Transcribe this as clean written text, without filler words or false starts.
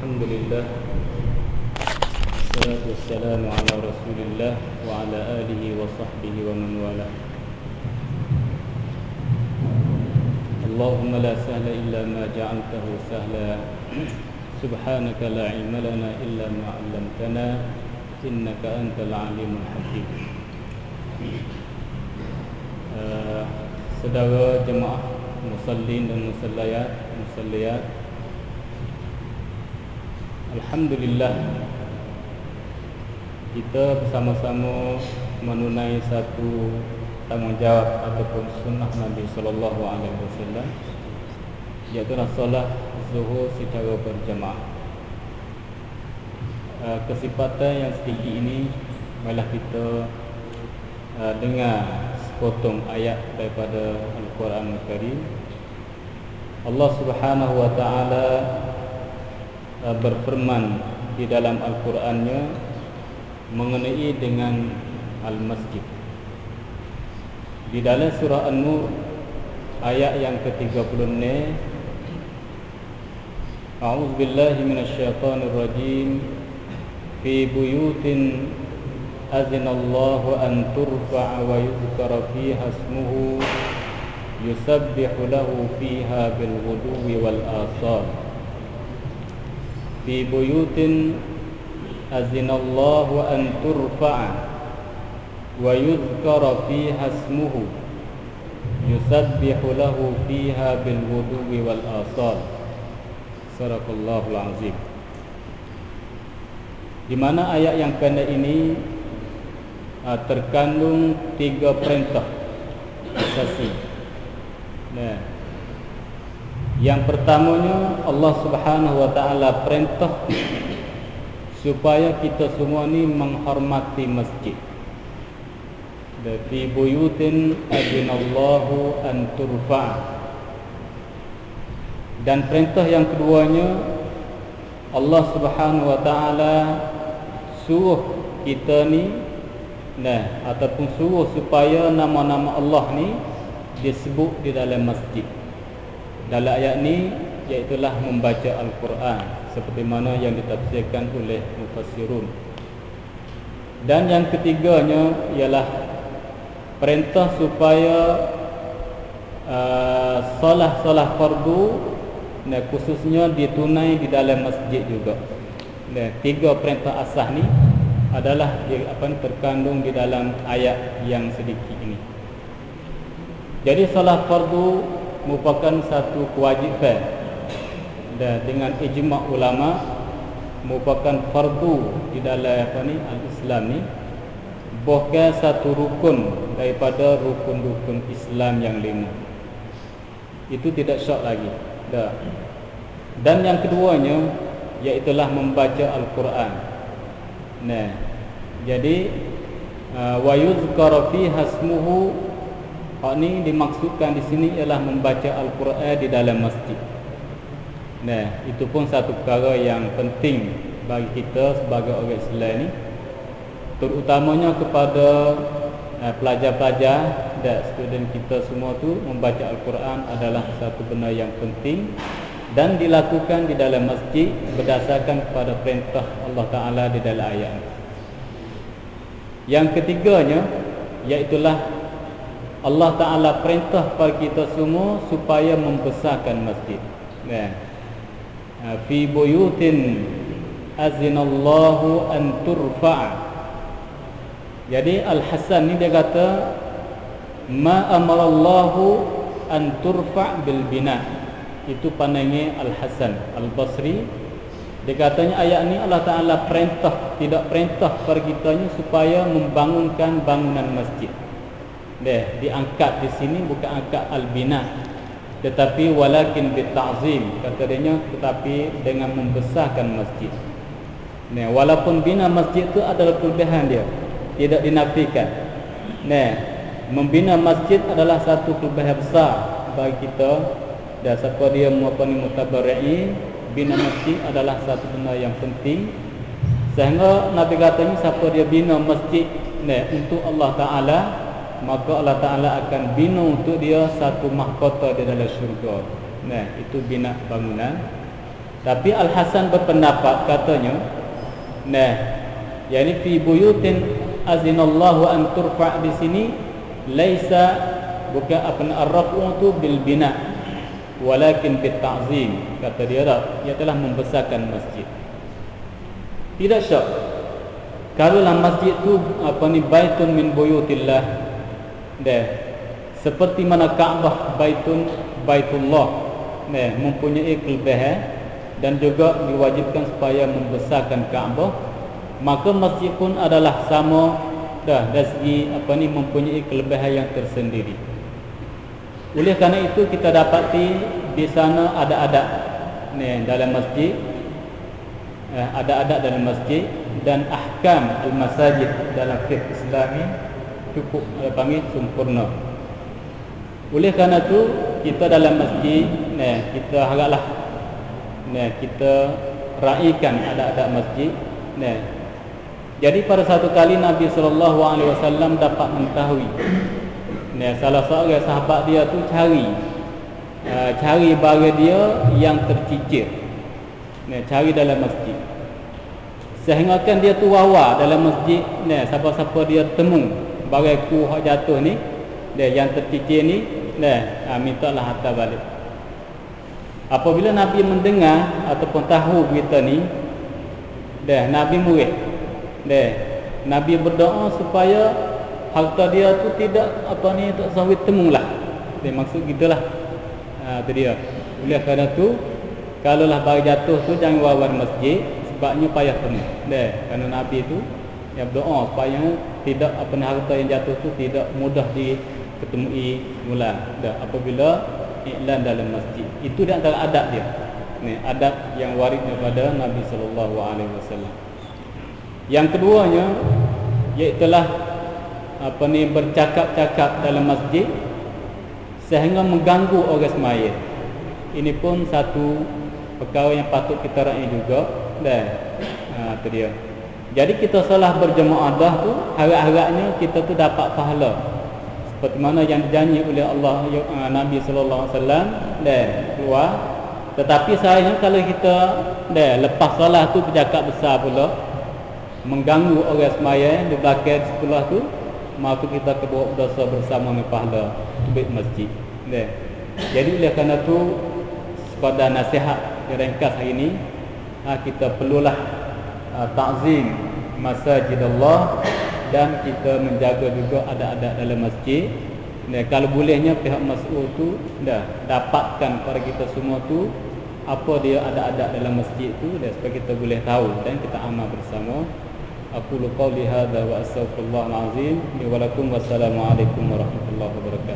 Alhamdulillah, wassalatu wassalamu ala rasulillah wa ala alihi wa sahbihi wa man wala. Allahumma la sahla illa ma ja'altahu sahla, subhanaka la ilma lana illa ma 'allamtana, innaka antal alimul hakim. Saudara jemaah musallin dan musalliyat, alhamdulillah, kita bersama-sama menunai satu tanggungjawab ataupun sunnah Nabi sallallahu alaihi wasallam, iaitu solat zuhur secara berjemaah. Kesempatan yang sedikit ini malah kita dengar sepotong ayat daripada Al-Quran Al-Karim. Allah Subhanahu wa taala berfirman di dalam Al-Qurannya mengenai dengan Al-Masjid. Di dalam surah An-Nur ayat yang ke-30 ni, A'udzubillahi minasyaitonirrajim, fi buyutin azinallahu an turfa'a wa yuzkara fiha ismuhu yusabbihu lahu fiha bil ghuduwi wal asal. Fi buyutin azinallahu an turfa'a wa yuzkara fiha ismuhu yusabbihu lahu fiha bil ghuduwi wal asal. Sadaqallahul azim. Di mana ayat yang pendek ini terkandung 3 perintah asasi. Yang pertamanya, Allah Subhanahu wa taala perintah supaya kita semua ni menghormati masjid. Fi buyutin adzinallahu an turfa'. Dan perintah yang keduanya, Allah Subhanahu wa taala suruh kita ni ataupun suruh supaya nama-nama Allah ni disebut di dalam masjid. Dalam ayat ni iaitulah membaca Al-Quran, seperti mana yang ditafsirkan oleh mufassirun. Dan yang ketiganya ialah perintah supaya solat fardu khususnya ditunai di dalam masjid juga. 3 perintah asas ni adalah terkandung di dalam ayat yang sedikit ini. Jadi solat fardu merupakan satu kewajipan, dan dengan ijma' ulama merupakan fardu di dalam al-Islam ni, bukan satu rukun daripada rukun-rukun Islam yang 5. Itu tidak syak lagi. Dan yang keduanya iaitulah membaca Al-Quran. Jadi wa yuzkara fiha ismuhu, hak ni dimaksudkan di sini ialah membaca Al-Quran di dalam masjid. Itu pun satu perkara yang penting bagi kita sebagai orang Islam ni, terutamanya kepada pelajar-pelajar dan student kita semua tu. Membaca Al-Quran adalah satu benda yang penting dan dilakukan di dalam masjid berdasarkan kepada perintah Allah Ta'ala di dalam ayat. Yang ketiganya iaitulah Allah Ta'ala perintah kepada kita semua supaya membesarkan masjid. Fi buyutin azinallahu an turfa'. Jadi Al-Hasan ni dia kata, ma amarallahu an turfa' bil bina'. Itu pandangan Al-Hasan Al-Basri. Dia katanya ayat ni Allah Ta'ala perintah, tidak perintah kepada kitanya supaya membangunkan bangunan masjid. Diangkat di sini bukan angkat al-bina, tetapi walakin bita'zim, kata dia, tetapi dengan membesarkan masjid. Walaupun bina masjid tu adalah kelebihan dia, tidak dinafikan. Membina masjid adalah satu kelebihan besar bagi kita. Dan siapa dia mutabarri'in, bina masjid adalah satu benda yang penting. Sehingga Nabi katanya, siapa dia bina masjid untuk Allah Ta'ala, maka Allah Ta'ala akan bina untuk dia satu mahkota di dalam syurga. Itu bina bangunan. Tapi Al-Hasan berpendapat katanya, nah, yani fi buyutin azinallahu an turfa' di sini laisa bukan apa ar-raf'u tu bil bina walakin bit ta'zim. Kata dia tak, ia telah membesarkan masjid. Tidak syak kalau dalam masjid tu apa ni baitun min buyutillah, dah seperti mana Kaabah baitullah, dah mempunyai kelebihan dan juga diwajibkan supaya membesarkan Kaabah, maka masjid pun adalah sama dah dari segi apa ni mempunyai kelebihan yang tersendiri. Oleh kerana itu kita dapati di sana ada adab ni dalam masjid, ada adab dalam masjid dan ahkam al-masajid dalam fiqh Islami cukup panggil sempurna. Oleh kerana itu kita dalam masjid ni kita haraplah kita raikan adab-adab masjid. Jadi pada satu kali Nabi SAW dapat mengetahui salah seorang sahabat dia tu cari barang dia yang tercicir, cari dalam masjid, sehingga kan dia tu wawa dalam masjid. Siapa-siapa dia temu barang ku hak jatuh ni, yang tercicir ni, mintalah hantar balik. Apabila Nabi mendengar ataupun tahu berita ni, Nabi murid, Nabi berdoa supaya harta dia tu tidak apa ni tak sampai temulah. Maksud gitulah. Tu dia. Oleh kerana tu kalaulah barang jatuh tu jangan bawa masjid, sebabnya payah temu. Kerana Nabi tu yang berdoa supaya tidak apa ni harta yang jatuh tu tidak mudah diketemui mula. Apabila iklan dalam masjid. Itu di antara adab dia. Adab yang waris daripada Nabi sallallahu alaihi wasallam. Yang keduanya ialah apa ni bercakap-cakap dalam masjid sehingga mengganggu orang sembahyang. Ini pun satu perkara yang patut kita raih juga. Itu dia. Jadi kita salah berjemaah dah tu, harap-harapnya kita tu dapat pahala seperti mana yang dijanji oleh Allah Nabi sallallahu alaihi wasallam keluar. Tetapi sayangnya kalau kita lepas salah tu bercakap besar pula, mengganggu orang sembahyang di belakang sebelah tu, maka kita kebawa dosa bersama dengan pahala tubik masjid. Jadi oleh kerana tu pada nasihat ringkas hari ini, kita perlulah ta'zim masajid Allah dan kita menjaga juga adab-adab dalam masjid. Kalau bolehnya pihak mas'ul tu dapatkan kepada kita semua tu apa dia adab-adab dalam masjid tu, supaya kita boleh tahu dan kita amal bersama. Aqulu qawli hadza wa astaghfirullahal azim li wa lakum. Wassalamu alaikum warahmatullahi wabarakatuh.